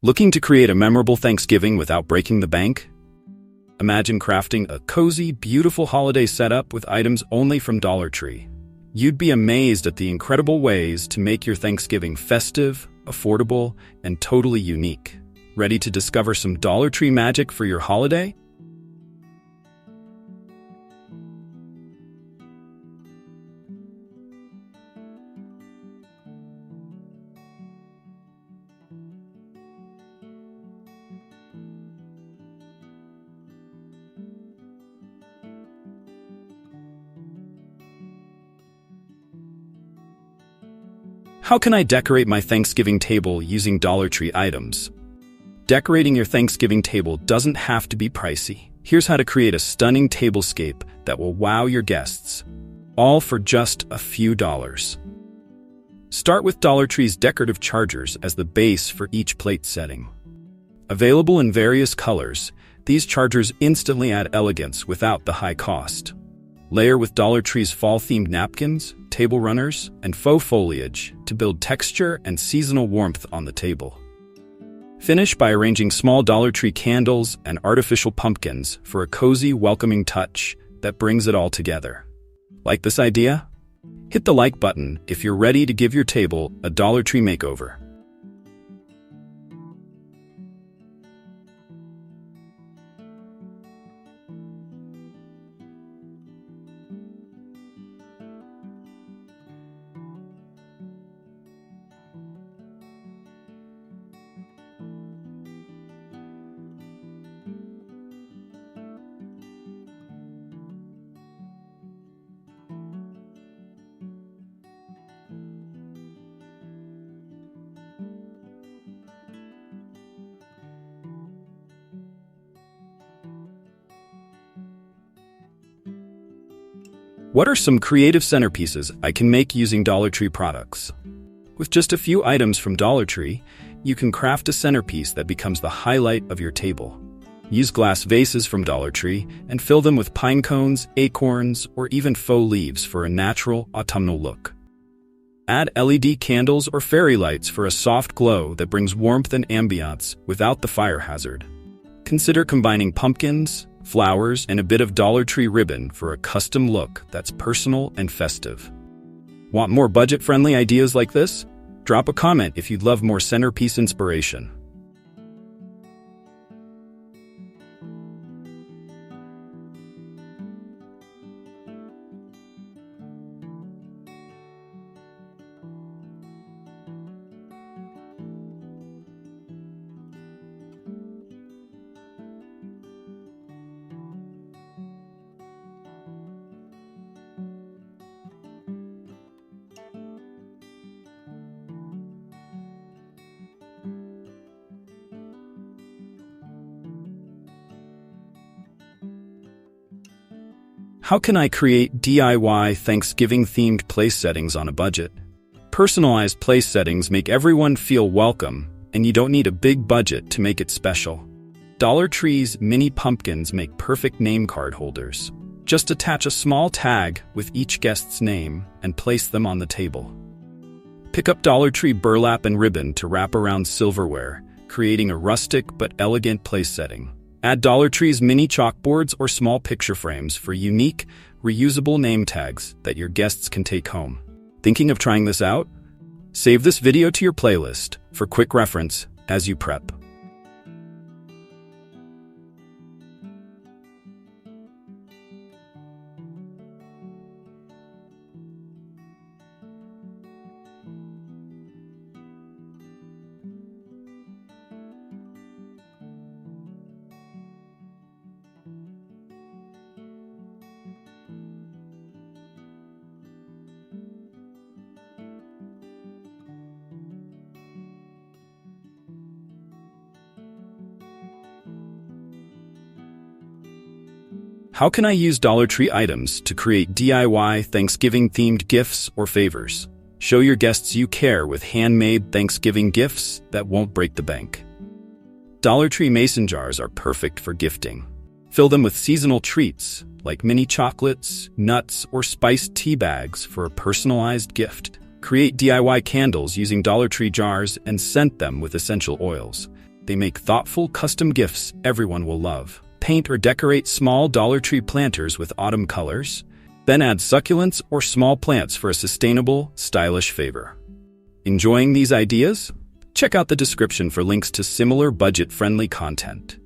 Looking to create a memorable Thanksgiving without breaking the bank? Imagine crafting a cozy, beautiful holiday setup with items only from Dollar Tree. You'd be amazed at the incredible ways to make your Thanksgiving festive, affordable, and totally unique. Ready to discover some Dollar Tree magic for your holiday? How can I decorate my Thanksgiving table using Dollar Tree items? Decorating your Thanksgiving table doesn't have to be pricey. Here's how to create a stunning tablescape that will wow your guests, all for just a few dollars. Start with Dollar Tree's decorative chargers as the base for each plate setting. Available in various colors, these chargers instantly add elegance without the high cost. Layer with Dollar Tree's fall-themed napkins, table runners, and faux foliage to build texture and seasonal warmth on the table. Finish by arranging small Dollar Tree candles and artificial pumpkins for a cozy, welcoming touch that brings it all together. Like this idea? Hit the like button if you're ready to give your table a Dollar Tree makeover. What are some creative centerpieces I can make using Dollar Tree products? With just a few items from Dollar Tree, you can craft a centerpiece that becomes the highlight of your table. Use glass vases from Dollar Tree and fill them with pine cones, acorns, or even faux leaves for a natural, autumnal look. Add LED candles or fairy lights for a soft glow that brings warmth and ambiance without the fire hazard. Consider combining pumpkins, flowers, and a bit of Dollar Tree ribbon for a custom look that's personal and festive. Want more budget-friendly ideas like this? Drop a comment if you'd love more centerpiece inspiration. How can I create DIY Thanksgiving-themed place settings on a budget? Personalized place settings make everyone feel welcome, and you don't need a big budget to make it special. Dollar Tree's mini pumpkins make perfect name card holders. Just attach a small tag with each guest's name and place them on the table. Pick up Dollar Tree burlap and ribbon to wrap around silverware, creating a rustic but elegant place setting. Add Dollar Tree's mini chalkboards or small picture frames for unique, reusable name tags that your guests can take home. Thinking of trying this out? Save this video to your playlist for quick reference as you prep. How can I use Dollar Tree items to create DIY Thanksgiving-themed gifts or favors? Show your guests you care with handmade Thanksgiving gifts that won't break the bank. Dollar Tree mason jars are perfect for gifting. Fill them with seasonal treats like mini chocolates, nuts, or spiced tea bags for a personalized gift. Create DIY candles using Dollar Tree jars and scent them with essential oils. They make thoughtful, custom gifts everyone will love. Paint or decorate small Dollar Tree planters with autumn colors. Then add succulents or small plants for a sustainable, stylish favor. Enjoying these ideas? Check out the description for links to similar budget-friendly content.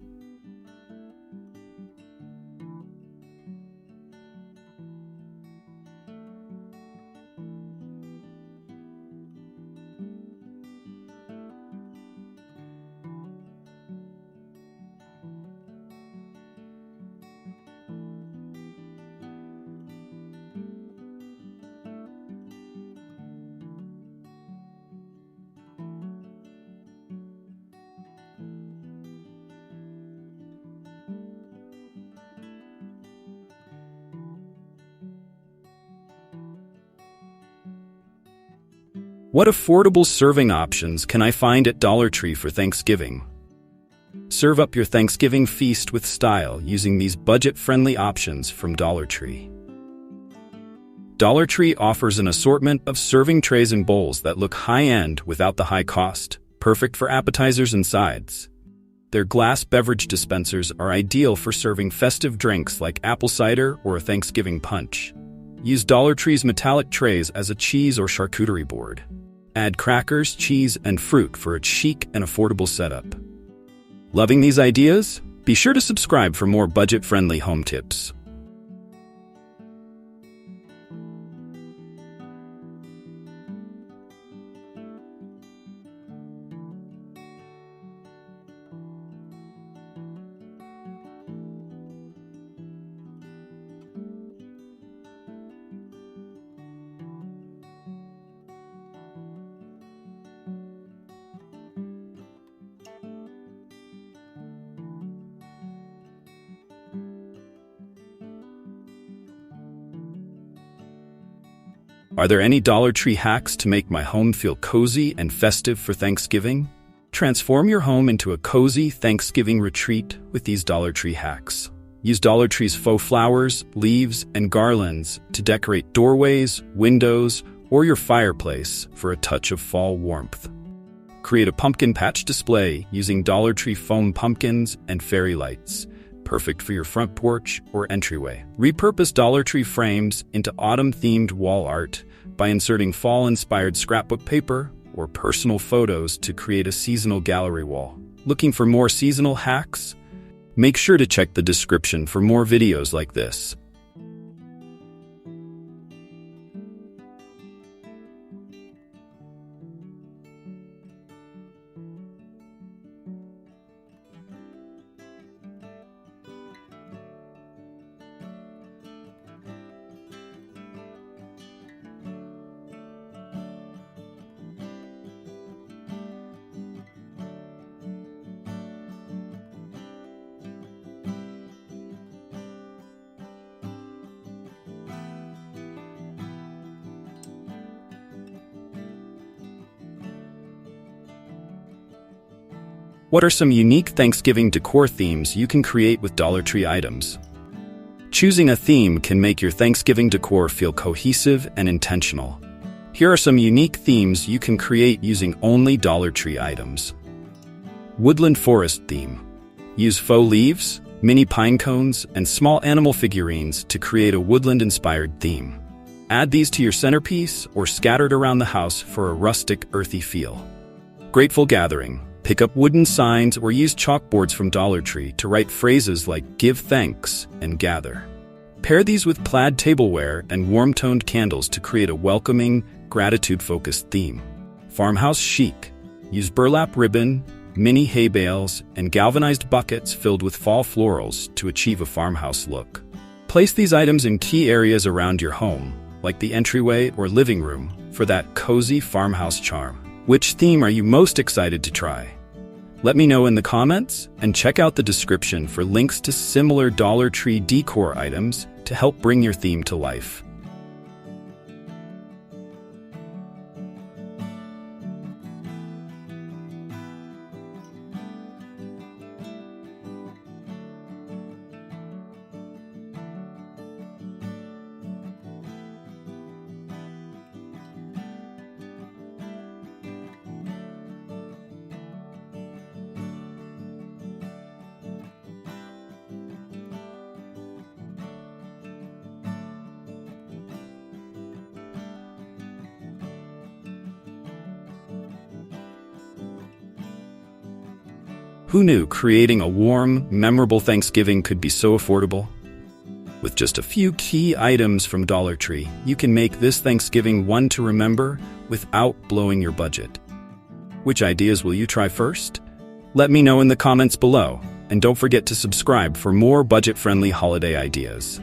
What affordable serving options can I find at Dollar Tree for Thanksgiving? Serve up your Thanksgiving feast with style using these budget-friendly options from Dollar Tree. Dollar Tree offers an assortment of serving trays and bowls that look high-end without the high cost, perfect for appetizers and sides. Their glass beverage dispensers are ideal for serving festive drinks like apple cider or a Thanksgiving punch. Use Dollar Tree's metallic trays as a cheese or charcuterie board. Add crackers, cheese, and fruit for a chic and affordable setup. Loving these ideas? Be sure to subscribe for more budget-friendly home tips. Are there any Dollar Tree hacks to make my home feel cozy and festive for Thanksgiving? Transform your home into a cozy Thanksgiving retreat with these Dollar Tree hacks. Use Dollar Tree's faux flowers, leaves, and garlands to decorate doorways, windows, or your fireplace for a touch of fall warmth. Create a pumpkin patch display using Dollar Tree foam pumpkins and fairy lights, perfect for your front porch or entryway. Repurpose Dollar Tree frames into autumn-themed wall art by inserting fall-inspired scrapbook paper or personal photos to create a seasonal gallery wall. Looking for more seasonal hacks? Make sure to check the description for more videos like this. What are some unique Thanksgiving decor themes you can create with Dollar Tree items? Choosing a theme can make your Thanksgiving decor feel cohesive and intentional. Here are some unique themes you can create using only Dollar Tree items. Woodland Forest Theme. Use faux leaves, mini pine cones, and small animal figurines to create a woodland-inspired theme. Add these to your centerpiece or scattered around the house for a rustic, earthy feel. Grateful Gathering. Pick up wooden signs or use chalkboards from Dollar Tree to write phrases like "Give thanks" and "Gather." Pair these with plaid tableware and warm-toned candles to create a welcoming, gratitude-focused theme. Farmhouse Chic. Use burlap ribbon, mini hay bales, and galvanized buckets filled with fall florals to achieve a farmhouse look. Place these items in key areas around your home, like the entryway or living room, for that cozy farmhouse charm. Which theme are you most excited to try? Let me know in the comments, and check out the description for links to similar Dollar Tree decor items to help bring your theme to life. Who knew creating a warm, memorable Thanksgiving could be so affordable? With just a few key items from Dollar Tree, you can make this Thanksgiving one to remember without blowing your budget. Which ideas will you try first? Let me know in the comments below, and don't forget to subscribe for more budget-friendly holiday ideas.